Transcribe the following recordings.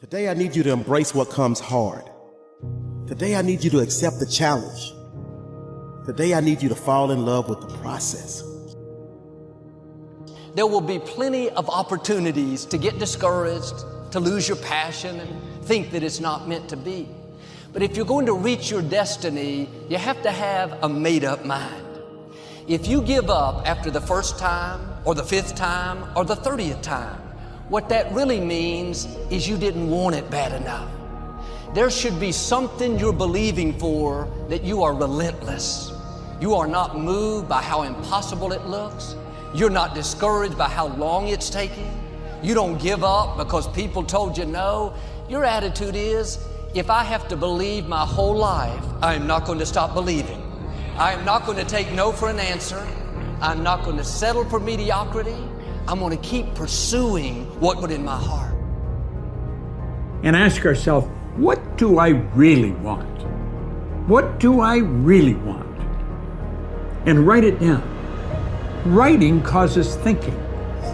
Today I need you to embrace what comes hard. Today I need you to accept the challenge. Today I need you to fall in love with the process. There will be plenty of opportunities to get discouraged, to lose your passion and think that it's not meant to be. But if you're going to reach your destiny, you have to have a made-up mind. If you give up after the first time or the 5th time or the 30th time, what that really means is you didn't want it bad enough. There should be something you're believing for, that you are relentless. You are not moved by how impossible it looks. You're not discouraged by how long it's taking. You don't give up because people told you no. Your attitude is, if I have to believe my whole life, I am not going to stop believing. I am not going to take no for an answer. I'm not going to settle for mediocrity. I'm going to keep pursuing what was in my heart. And ask ourselves, what do I really want? What do I really want? And write it down. Writing causes thinking.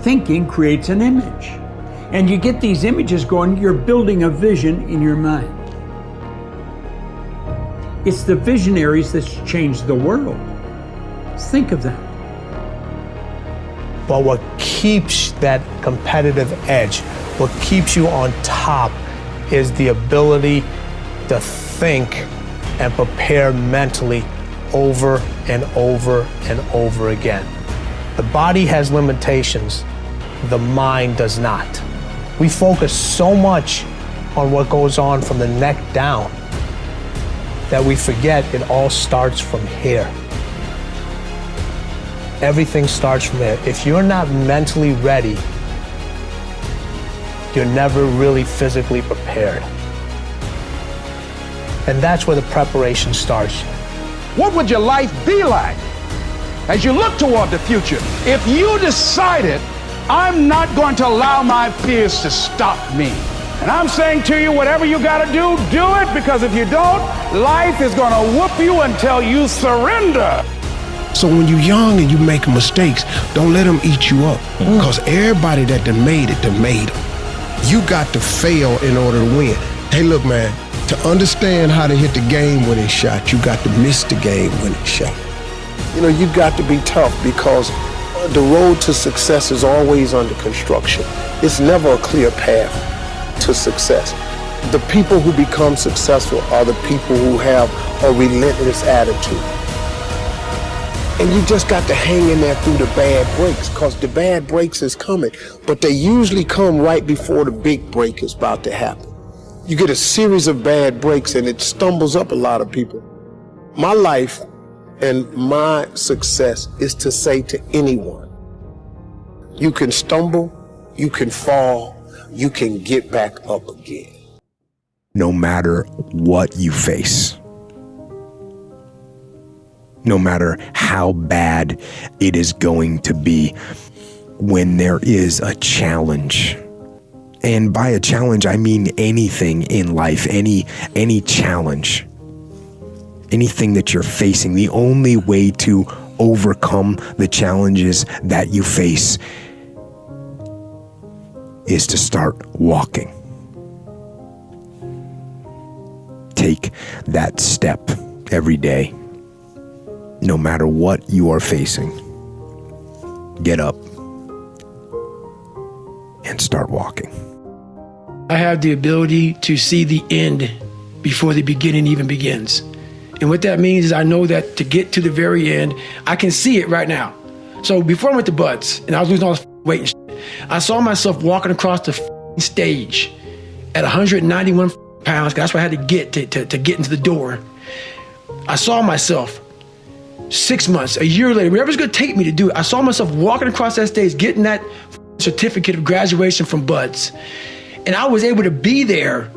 Thinking creates an image. And you get these images going, you're building a vision in your mind. It's the visionaries that's changed the world. Think of that. But what keeps that competitive edge, what keeps you on top, is the ability to think and prepare mentally over and over and over again. The body has limitations, the mind does not. We focus so much on what goes on from the neck down that we forget it all starts from here. Everything starts from there. If you're not mentally ready, you're never really physically prepared. And that's where the preparation starts. What would your life be like as you look toward the future if you decided, I'm not going to allow my fears to stop me? And I'm saying to you, whatever you got to do it, because if you don't, life is going to whoop you until you surrender. So when you're young and you make mistakes, don't let them eat you up. Because everybody that done made it, done made them. You got to fail in order to win. Hey, look, man, to understand how to hit the game-winning shot, you got to miss the game-winning shot. You know, you got to be tough, because the road to success is always under construction. It's never a clear path to success. The people who become successful are the people who have a relentless attitude. And you just got to hang in there through the bad breaks, because the bad breaks is coming, but they usually come right before the big break is about to happen. You get a series of bad breaks and it stumbles up a lot of people. My life and my success is to say to anyone, you can stumble, you can fall, you can get back up again. No matter what you face, no matter how bad it is going to be, when there is a challenge, and by a challenge I mean anything in life, any challenge, anything that you're facing, the only way to overcome the challenges that you face is to start walking. Take that step every day. No matter what you are facing, get up and start walking. I have the ability to see the end before the beginning even begins. And what that means is I know that to get to the very end, I can see it right now. So before I went to Buds and I was losing all this weight and shit, I saw myself walking across the stage at 191 pounds. That's what I had to get to get into the door. I saw myself 6 months, a year later, whatever it's going to take me to do it. I saw myself walking across that stage, getting that certificate of graduation from Buds. And I was able to be there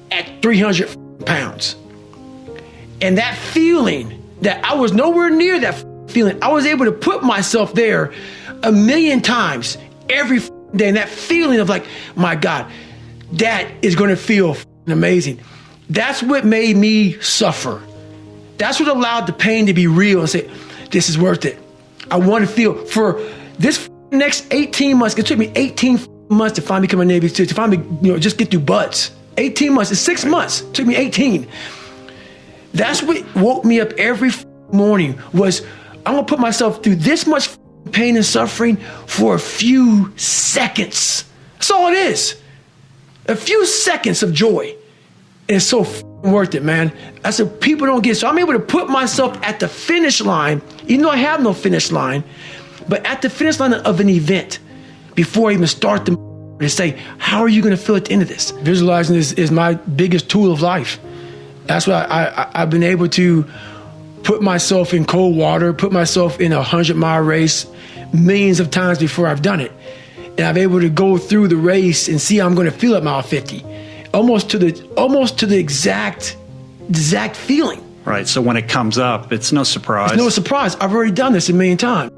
at 300 pounds. And that feeling that I was nowhere near that feeling, I was able to put myself there 1,000,000 times every day. And that feeling of like, my God, that is going to feel amazing. That's what made me suffer. That's what allowed the pain to be real and say, this is worth it. I want to feel for this next 18 months. It took me 18 months to finally become a Navy SEAL, to finally, just get through Buds. 18 months. It's 6 months. It took me 18. That's what woke me up every morning was, I'm gonna put myself through this much pain and suffering for a few seconds. That's all it is. A few seconds of joy. And it's so worth it, man. That's what people don't get. So I'm able to put myself at the finish line, even though I have no finish line, but at the finish line of an event before I even start to say, how are you gonna feel at the end of this? Visualizing is my biggest tool of life. That's why I've been able to put myself in cold water, put myself in a 100-mile race millions of times before I've done it. And I'm able to go through the race and see how I'm going to feel at mile 50, almost to the exact feeling. Right. So when it comes up, it's no surprise. It's no surprise. I've already done this a million times.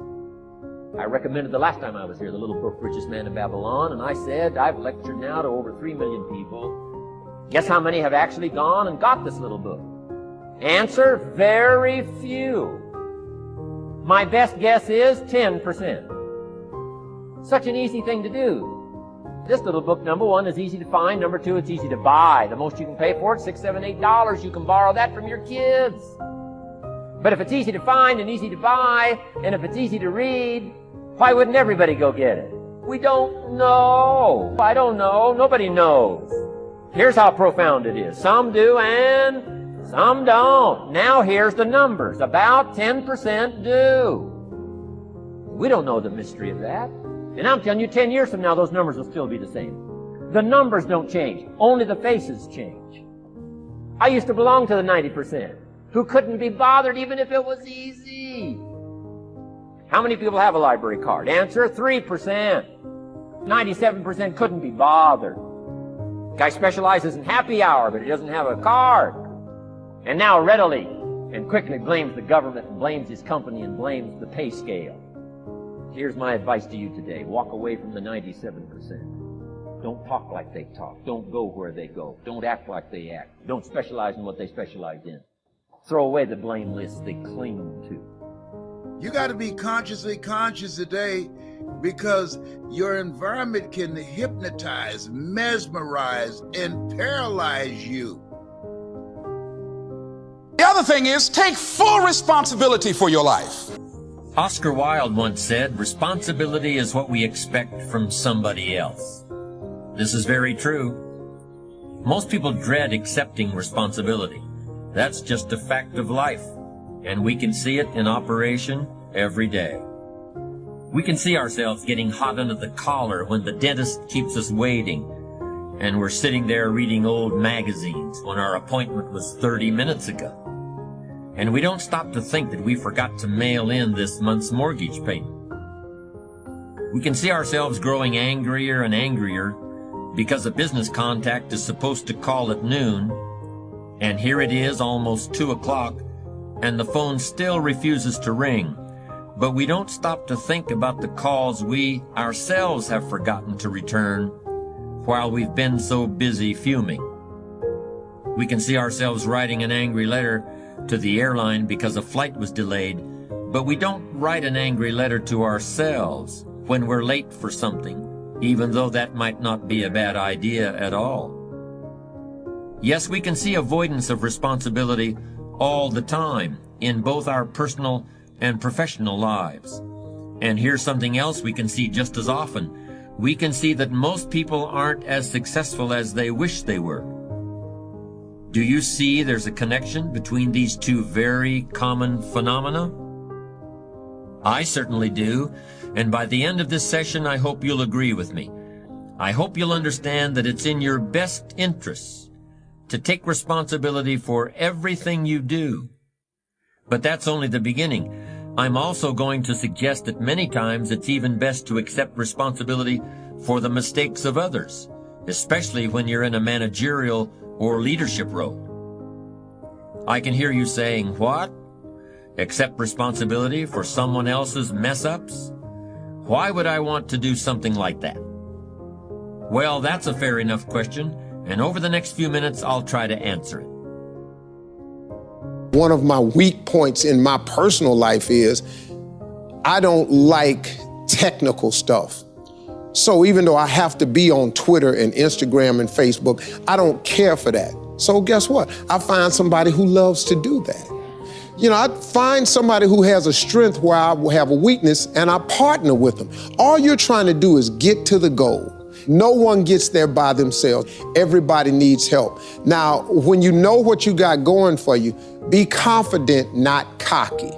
I recommended the last time I was here, the little book, Richest Man in Babylon, and I said, I've lectured now to over 3 million people. Guess how many have actually gone and got this little book? Answer, very few. My best guess is 10%. Such an easy thing to do. This little book, number one, is easy to find. Number two, it's easy to buy. The most you can pay for it, $6, $7, $8. You can borrow that from your kids. But if it's easy to find and easy to buy, and if it's easy to read, why wouldn't everybody go get it? We don't know. I don't know. Nobody knows. Here's how profound it is. Some do and some don't. Now here's the numbers. About 10% do. We don't know the mystery of that. And I'm telling you, 10 years from now, those numbers will still be the same. The numbers don't change. Only the faces change. I used to belong to the 90% who couldn't be bothered even if it was easy. How many people have a library card? Answer, 3%. 97% couldn't be bothered. Guy specializes in happy hour, but he doesn't have a card. And now readily and quickly blames the government and blames his company and blames the pay scale. Here's my advice to you today. Walk away from the 97%. Don't talk like they talk. Don't go where they go. Don't act like they act. Don't specialize in what they specialize in. Throw away the blame lists they cling to. You got to be consciously conscious today, because your environment can hypnotize, mesmerize, and paralyze you. The other thing is, take full responsibility for your life. Oscar Wilde once said, responsibility is what we expect from somebody else. This is very true. Most people dread accepting responsibility. That's just a fact of life, and we can see it in operation every day. We can see ourselves getting hot under the collar when the dentist keeps us waiting, and we're sitting there reading old magazines when our appointment was 30 minutes ago. And we don't stop to think that we forgot to mail in this month's mortgage payment. We can see ourselves growing angrier and angrier because a business contact is supposed to call at noon, and here it is almost 2 o'clock, and the phone still refuses to ring. But we don't stop to think about the calls we ourselves have forgotten to return while we've been so busy fuming. We can see ourselves writing an angry letter to the airline because a flight was delayed, but we don't write an angry letter to ourselves when we're late for something, even though that might not be a bad idea at all. Yes, we can see avoidance of responsibility all the time in both our personal and professional lives. And here's something else we can see just as often. We can see that most people aren't as successful as they wish they were. Do you see there's a connection between these two very common phenomena? I certainly do, and by the end of this session, I hope you'll agree with me. I hope you'll understand that it's in your best interests to take responsibility for everything you do. But that's only the beginning. I'm also going to suggest that many times it's even best to accept responsibility for the mistakes of others, especially when you're in a managerial or leadership role. I can hear you saying, what? Accept responsibility for someone else's mess-ups? Why would I want to do something like that? Well, that's a fair enough question, and over the next few minutes, I'll try to answer it. One of my weak points in my personal life is I don't like technical stuff. So even though I have to be on Twitter and Instagram and Facebook, I don't care for that. So guess what? I find somebody who loves to do that. You know, I find somebody who has a strength where I have a weakness, and I partner with them. All you're trying to do is get to the goal. No one gets there by themselves. Everybody needs help. Now, when you know what you got going for you, be confident, not cocky.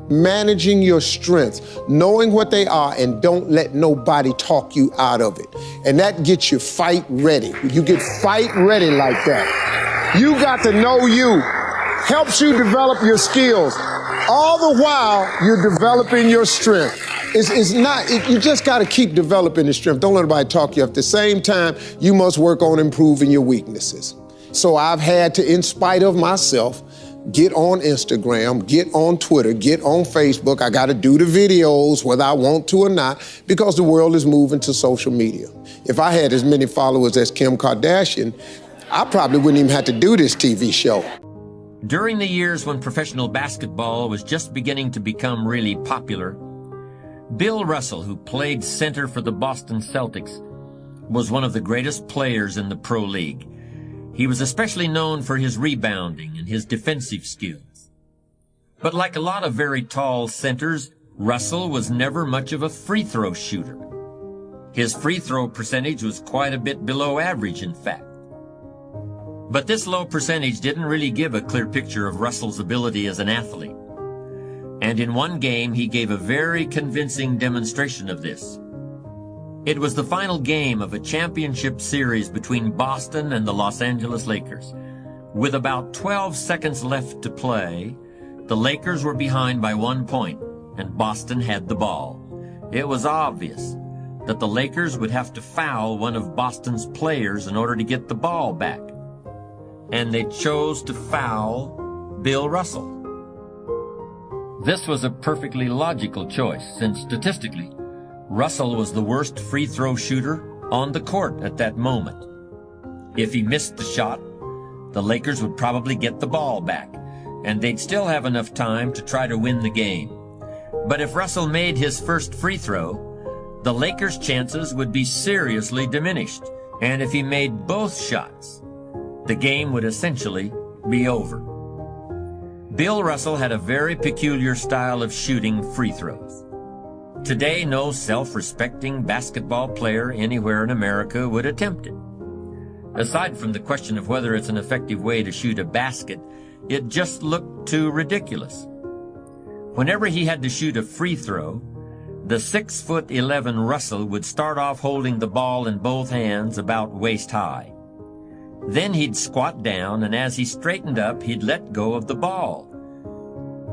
Managing your strengths, knowing what they are, and don't let nobody talk you out of it. And that gets you fight ready. You get fight ready like that. You got to know you. Helps you develop your skills. All the while, you're developing your strength. You just got to keep developing the strength. Don't let anybody talk you up. At the same time, you must work on improving your weaknesses. So I've had to, in spite of myself, get on Instagram, get on Twitter, get on Facebook. I got to do the videos whether I want to or not, because the world is moving to social media. If I had as many followers as Kim Kardashian, I probably wouldn't even have to do this TV show. During the years when professional basketball was just beginning to become really popular, Bill Russell, who played center for the Boston Celtics, was one of the greatest players in the pro league. He was especially known for his rebounding and his defensive skills. But like a lot of very tall centers, Russell was never much of a free throw shooter. His free throw percentage was quite a bit below average, in fact. But this low percentage didn't really give a clear picture of Russell's ability as an athlete. And in one game, he gave a very convincing demonstration of this. It was the final game of a championship series between Boston and the Los Angeles Lakers. With about 12 seconds left to play, the Lakers were behind by 1 point, and Boston had the ball. It was obvious that the Lakers would have to foul one of Boston's players in order to get the ball back. And they chose to foul Bill Russell. This was a perfectly logical choice, since statistically, Russell was the worst free throw shooter on the court at that moment. If he missed the shot, the Lakers would probably get the ball back, and they'd still have enough time to try to win the game. But if Russell made his first free throw, the Lakers' chances would be seriously diminished, and if he made both shots, the game would essentially be over. Bill Russell had a very peculiar style of shooting free throws. Today, no self-respecting basketball player anywhere in America would attempt it. Aside from the question of whether it's an effective way to shoot a basket, it just looked too ridiculous. Whenever he had to shoot a free throw, the 6'11" Russell would start off holding the ball in both hands about waist high. Then he'd squat down, and as he straightened up, he'd let go of the ball.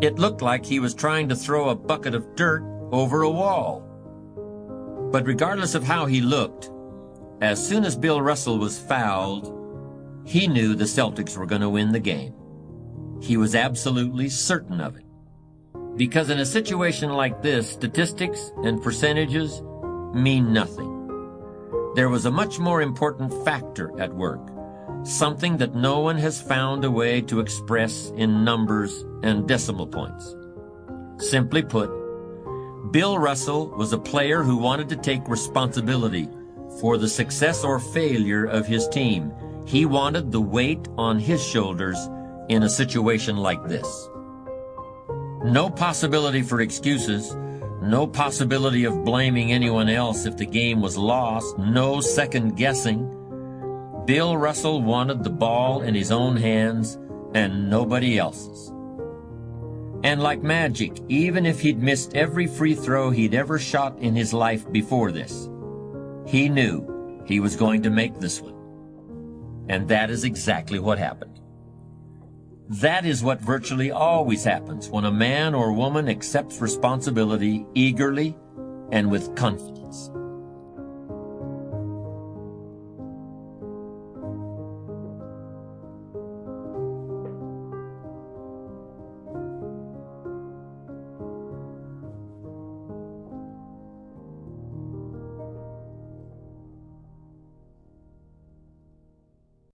It looked like he was trying to throw a bucket of dirt over a wall. But regardless of how he looked, as soon as Bill Russell was fouled, he knew the Celtics were going to win the game. He was absolutely certain of it. Because in a situation like this, statistics and percentages mean nothing. There was a much more important factor at work, something that no one has found a way to express in numbers and decimal points. Simply put, Bill Russell was a player who wanted to take responsibility for the success or failure of his team. He wanted the weight on his shoulders in a situation like this. No possibility for excuses, no possibility of blaming anyone else if the game was lost, no second guessing. Bill Russell wanted the ball in his own hands and nobody else's. And like magic, even if he'd missed every free throw he'd ever shot in his life before this, he knew he was going to make this one. And that is exactly what happened. That is what virtually always happens when a man or woman accepts responsibility eagerly and with confidence.